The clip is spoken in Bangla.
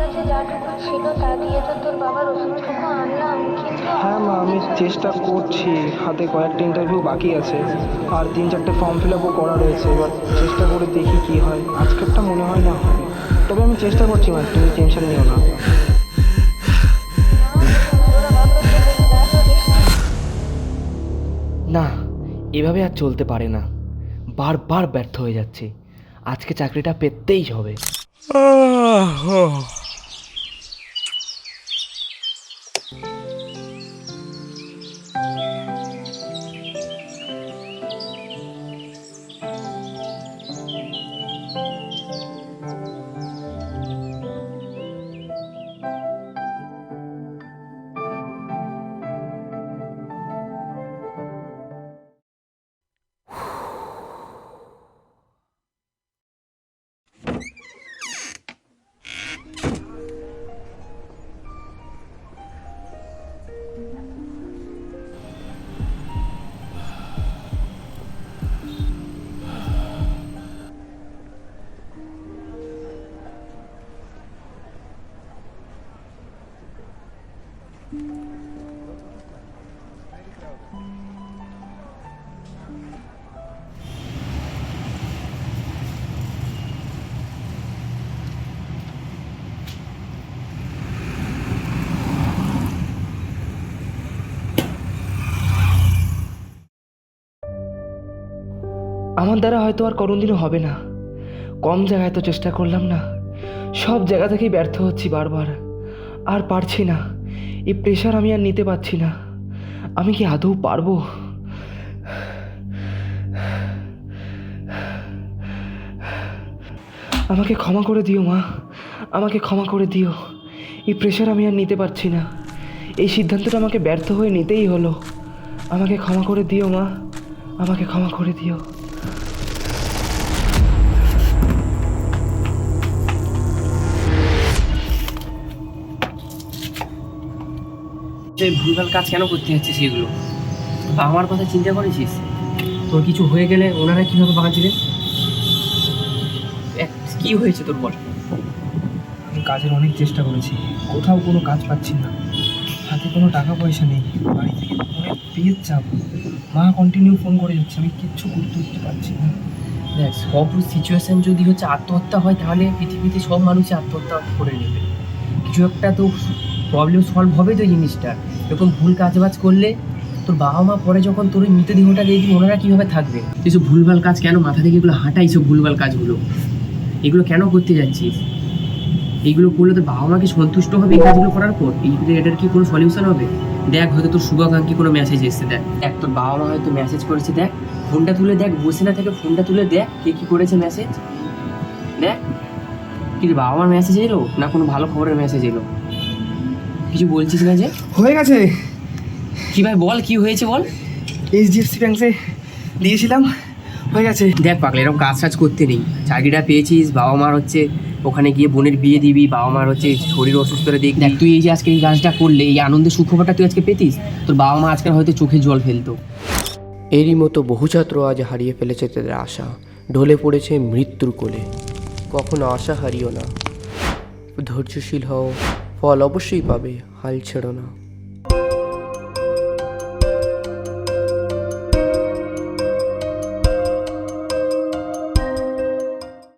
কাছে যাটুকু ছিল তা দিয়ে তো তোর বাবার ওষুধটুকু আনলাম, কিন্তু হ্যাঁ মা, আমি চেষ্টা করছি। হাতে কয়েকটা ইন্টারভিউ বাকি আছে, আর 3-4টে ফর্ম ফিল আপও করা রয়েছে। এবার চেষ্টা করে দেখি কি হয়। আজকেরটা মনে হয় না হবে, তবে আমি চেষ্টা করছি মা, তুমি টেনশন নিও না। ওরা বাবার কাছে বেশি ব্যস্ত দিস না। না, এভাবে আর চলতে পারে না। বারবার ব্যর্থ হয়ে যাচ্ছে। আজকে চাকরিটা পেতেই হবে। আমার দ্বারা হয়তো আর কোনোদিনও হবে না। কম জায়গায় তো চেষ্টা করলাম না, সব জায়গা থেকেই ব্যর্থ হচ্ছি বারবার। আর পারছি না, এই প্রেশার আমি আর নিতে পারছি না। আমি কি আদৌ পারবো? আমাকে ক্ষমা করে দিও মা, আমাকে ক্ষমা করে দিও। এই প্রেশার আমি আর নিতে পারছি না। এই সিদ্ধান্তটা আমাকে ব্যর্থ হয়ে নিতেই হলো। আমাকে ক্ষমা করে দিও মা, আমাকে ক্ষমা করে দিও। ভুলভাল কাজ কেন করতে যাচ্ছিস সেগুলো? বাবা মার কথা চিন্তা করেছিস? তোর কিছু হয়ে গেলে ওনারা কীভাবে বাঁচবেন? কি হয়েছে তোর বল? আমি কাজের অনেক চেষ্টা করেছি, কোথাও কোনো কাজ পাচ্ছি না। হাতে কোনো টাকা পয়সা নেই, বাড়ি থেকে অনেক বিয়ের চাপ। মা কন্টিনিউ ফোন করে যাচ্ছে, আমি কিচ্ছু করতে উঠতে পারছি না। দেখ, সব সিচুয়েশান যদি হচ্ছে আত্মহত্যা হয়, তাহলে পৃথিবীতে সব মানুষই আত্মহত্যা করে নেবে। কিছু একটা তো প্রবলেম সলভ হবে তো জিনিসটা। এরকম ভুল কাজবাজ করলে তোর বাবা মা পরে যখন তোর ওই মৃতদেহটা দেখবি, ওনারা কীভাবে থাকবে? এইসব ভুলভাল কাজ কেন মাথা থেকে এগুলো হাঁটা? এইসব ভুলভাল কাজগুলো এগুলো কেন করতে যাচ্ছিস? এইগুলো করলে তোর বাবা মাকে সন্তুষ্ট হবে এই কাজগুলো করার পর? এটার কি কোনো সলিউশন হবে? দেখ, হয়তো তোর শুভাকাঙ্ক্ষী কোনো মেসেজ এসেছে। দেখ তোর বাবা মা হয়তো মেসেজ করেছে। দেখ, ফোনটা তুলে দেখ, বসে না থেকে ফোনটা তুলে দেখ কে কী করেছে মেসেজ। দেখ, কি রে, বাবা মার মেসেজ এলো না কোনো ভালো খবরের মেসেজ এলো? কিছু বলছিস না যে? হয়ে গেছে। কি ভাই বল, কি হয়েছে বল? HDFC ব্যাংকে দিয়েছিলাম, হয়ে গেছে। দেখ পাগল, এরকম কাজ টাজ করতে নেই। চাকরিটা পেয়েছিস, বাবা মার হচ্ছে ওখানে গিয়ে বোনের বিয়ে দিবি, বাবা মার হচ্ছে শরীর অসুস্থতা দেখবি। দেখ, তুই এই যে আজকে এই কাজটা করলে, এই আনন্দের সুখবরটা তুই আজকে পেতিস, তোর বাবা মা আজকে হয়তো চোখে জল ফেলতো। এরই মতো বহু ছাত্র আজ হারিয়ে ফেলেছে তাদের আশা, ঢলে পড়েছে মৃত্যুর কোলে। কখনো আশা হারিও না, ধৈর্যশীল হও, ফল অবশ্যই পাবে, হাল ছেড়ো না।